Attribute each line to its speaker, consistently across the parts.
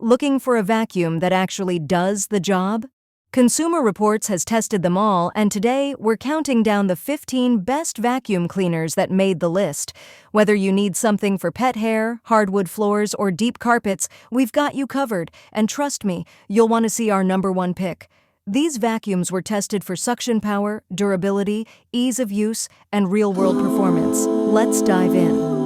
Speaker 1: Looking for a vacuum that actually does the job? Consumer Reports has tested them all, and today we're counting down the 15 best vacuum cleaners that made the list. Whether you need something for pet hair, hardwood floors, or deep carpets, we've got you covered, and trust me, you'll want to see our #1 pick. These vacuums were tested for suction power, durability, ease of use, and real-world performance. Let's dive in.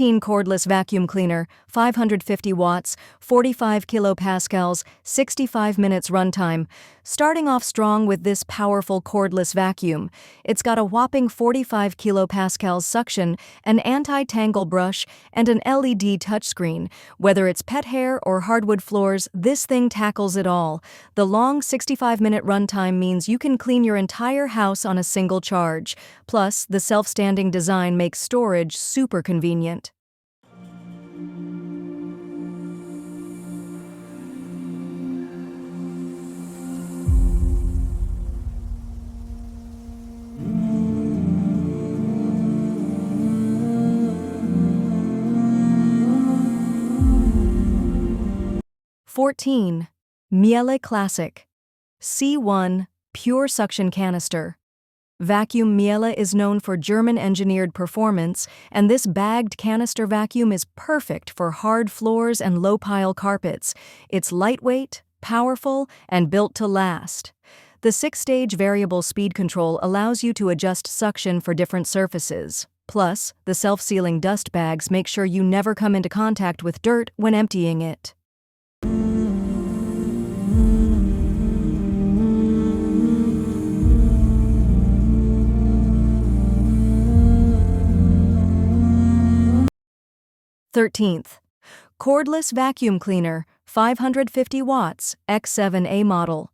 Speaker 1: Cordless vacuum cleaner, 550 watts, 45 kilopascals, 65 minutes runtime. Starting off strong with this powerful cordless vacuum. It's got a whopping 45 kilopascals suction, an anti-tangle brush, and an LED touchscreen. Whether it's pet hair or hardwood floors, this thing tackles it all. The long 65-minute runtime means you can clean your entire house on a single charge. Plus, the self-standing design makes storage super convenient. Miele Classic C1 Pure Suction Canister. Vacuum Miele is known for German-engineered performance, and this bagged canister vacuum is perfect for hard floors and low-pile carpets. It's lightweight, powerful, and built to last. The 6-stage variable speed control allows you to adjust suction for different surfaces. Plus, the self-sealing dust bags make sure you never come into contact with dirt when emptying it. Cordless vacuum cleaner, 550 watts, X7A model.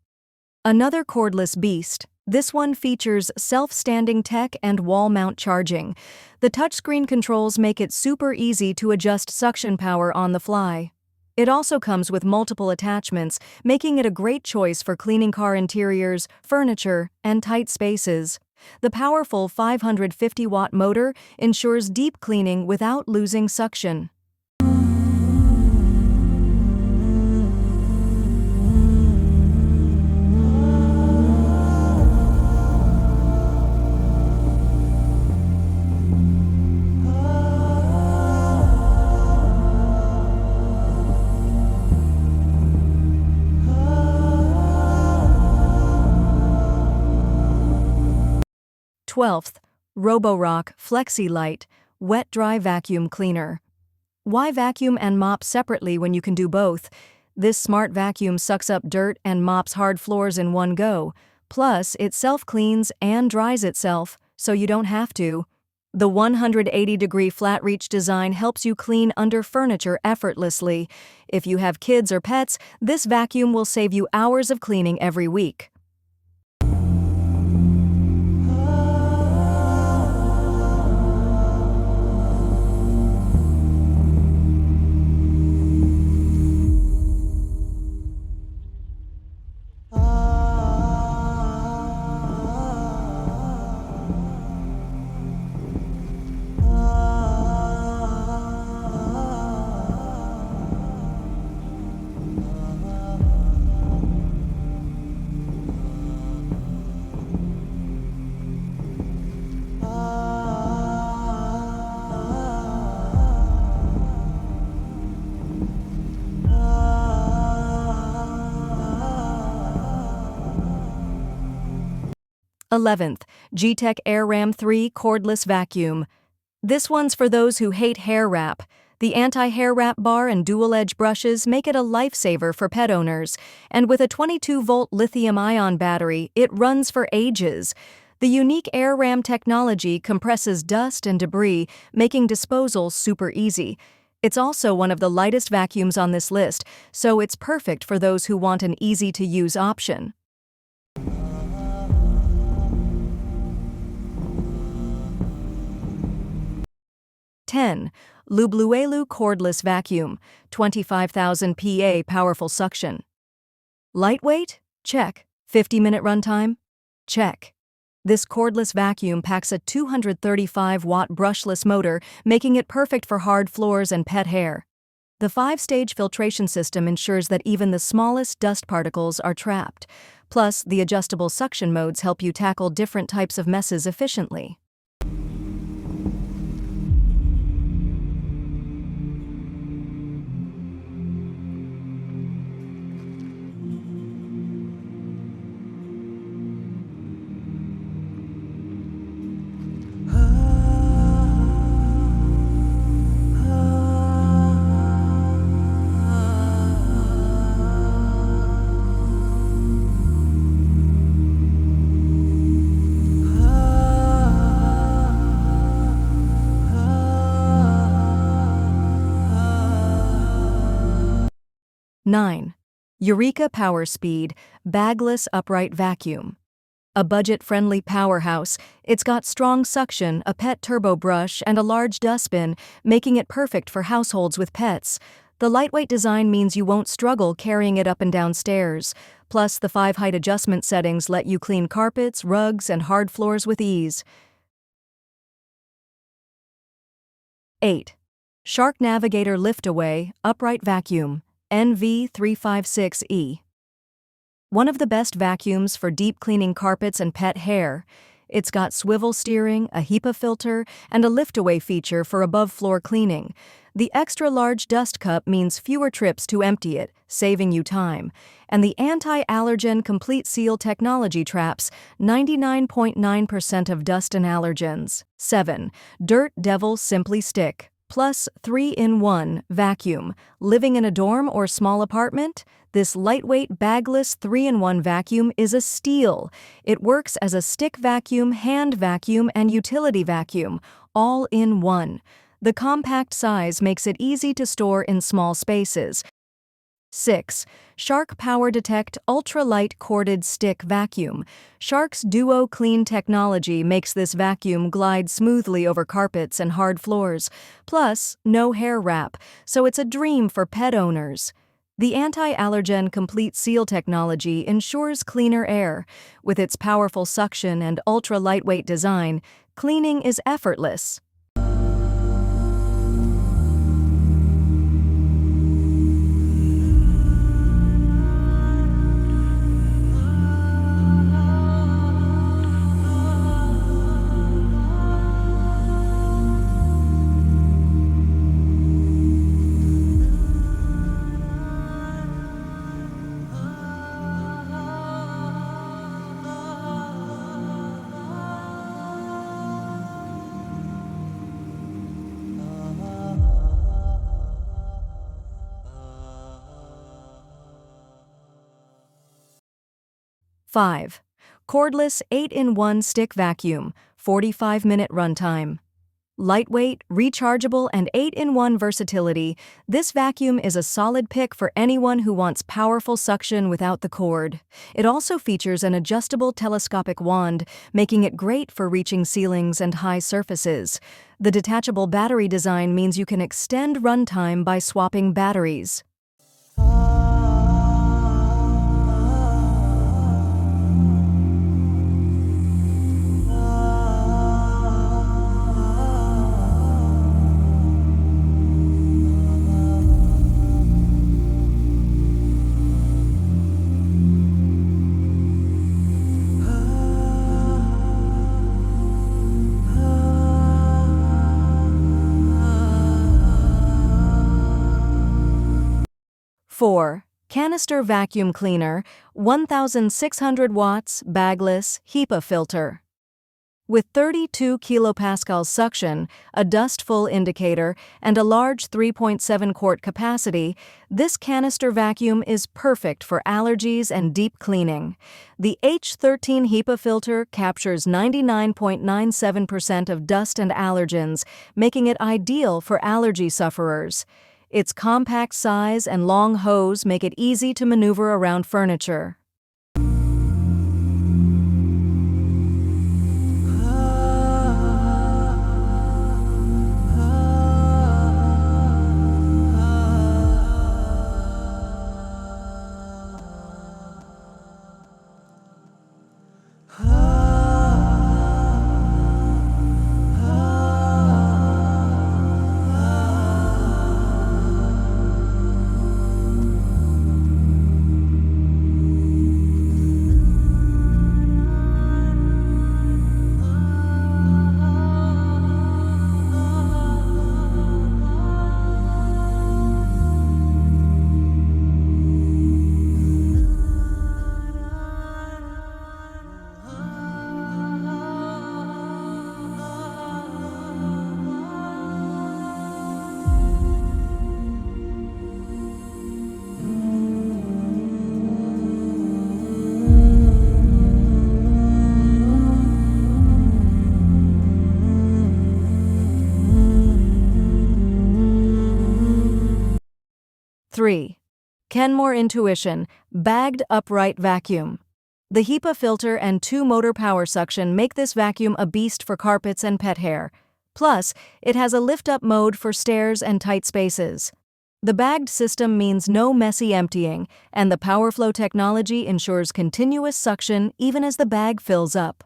Speaker 1: Another cordless beast. This one features self-standing tech and wall mount charging. The touchscreen controls make it super easy to adjust suction power on the fly. It also comes with multiple attachments, making it a great choice for cleaning car interiors, furniture, and tight spaces. The powerful 550-watt motor ensures deep cleaning without losing suction. Roborock Flexi-Lite Wet-Dry Vacuum Cleaner. Why vacuum and mop separately when you can do both? This smart vacuum sucks up dirt and mops hard floors in one go. Plus, it self-cleans and dries itself, so you don't have to. The 180-degree flat reach design helps you clean under furniture effortlessly. If you have kids or pets, this vacuum will save you hours of cleaning every week. G-Tech AirRam 3 Cordless Vacuum. This one's for those who hate hair wrap. The anti-hair wrap bar and dual-edge brushes make it a lifesaver for pet owners, and with a 22-volt lithium-ion battery, it runs for ages. The unique AirRam technology compresses dust and debris, making disposal super easy. It's also one of the lightest vacuums on this list, so it's perfect for those who want an easy-to-use option. 10. Lubluelu Cordless Vacuum, 25,000 PA powerful suction. Lightweight? Check. 50-minute runtime? Check. This cordless vacuum packs a 235-watt brushless motor, making it perfect for hard floors and pet hair. The 5-stage filtration system ensures that even the smallest dust particles are trapped. Plus, the adjustable suction modes help you tackle different types of messes efficiently. Nine. Eureka Power Speed Bagless Upright Vacuum. A budget-friendly powerhouse, it's got strong suction, a pet turbo brush, and a large dustbin, making it perfect for households with pets. The lightweight design means you won't struggle carrying it up and down stairs. Plus, the 5 height adjustment settings let you clean carpets, rugs, and hard floors with ease. 8. Shark Navigator Liftaway Upright Vacuum NV356E. One of the best vacuums for deep cleaning carpets and pet hair. It's got swivel steering, a HEPA filter, and a liftaway feature for above-floor cleaning. The extra-large dust cup means fewer trips to empty it, saving you time. And the anti-allergen complete seal technology traps 99.9% of dust and allergens. 7. Dirt Devil Simply Stick Plus 3-in-1 Vacuum. Living in a dorm or small apartment? This lightweight, bagless 3-in-1 vacuum is a steal. It works as a stick vacuum, hand vacuum, and utility vacuum, all in one. The compact size makes it easy to store in small spaces. 6. Shark Power Detect Ultra-Light Corded Stick Vacuum. Shark's Duo Clean technology makes this vacuum glide smoothly over carpets and hard floors. Plus, no hair wrap, so it's a dream for pet owners. The anti-allergen complete seal technology ensures cleaner air. With its powerful suction and ultra-lightweight design, cleaning is effortless. Five. Cordless 8-in-1 Stick Vacuum, 45-minute runtime. Lightweight, rechargeable, and 8-in-1 versatility, this vacuum is a solid pick for anyone who wants powerful suction without the cord. It also features an adjustable telescopic wand, making it great for reaching ceilings and high surfaces. The detachable battery design means you can extend runtime by swapping batteries. 4. Canister Vacuum Cleaner, 1,600 watts, bagless, HEPA filter. With 32 kilopascal suction, a dust-full indicator, and a large 3.7-quart capacity, this canister vacuum is perfect for allergies and deep cleaning. The H13 HEPA filter captures 99.97% of dust and allergens, making it ideal for allergy sufferers. Its compact size and long hose make it easy to maneuver around furniture. 3. Kenmore Intuition Bagged Upright Vacuum. The HEPA filter and 2-motor power suction make this vacuum a beast for carpets and pet hair. Plus, it has a lift-up mode for stairs and tight spaces. The bagged system means no messy emptying, and the PowerFlow technology ensures continuous suction even as the bag fills up.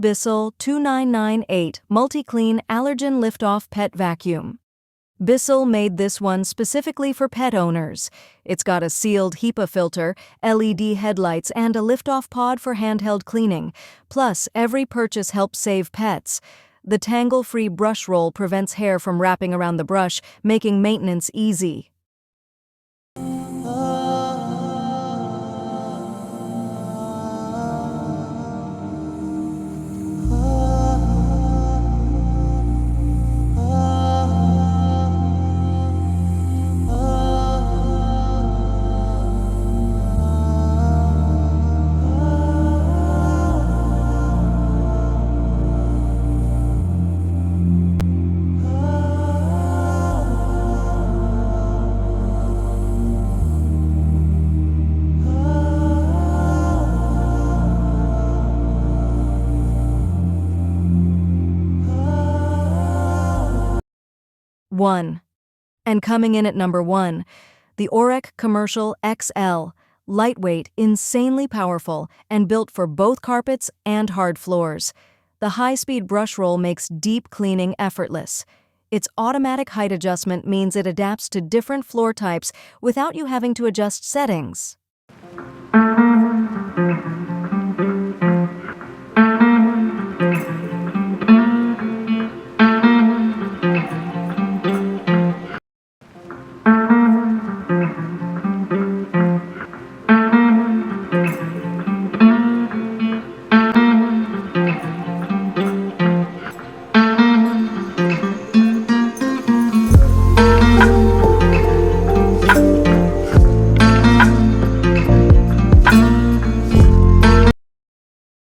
Speaker 1: Bissell 2998 MultiClean Allergen Lift-Off Pet Vacuum. Bissell made this one specifically for pet owners. It's got a sealed HEPA filter, LED headlights, and a lift-off pod for handheld cleaning. Plus, every purchase helps save pets. The tangle-free brush roll prevents hair from wrapping around the brush, making maintenance easy. One. And coming in at number 1, the Oreck Commercial XL. Lightweight, insanely powerful, and built for both carpets and hard floors. The high-speed brush roll makes deep cleaning effortless. Its automatic height adjustment means it adapts to different floor types without you having to adjust settings.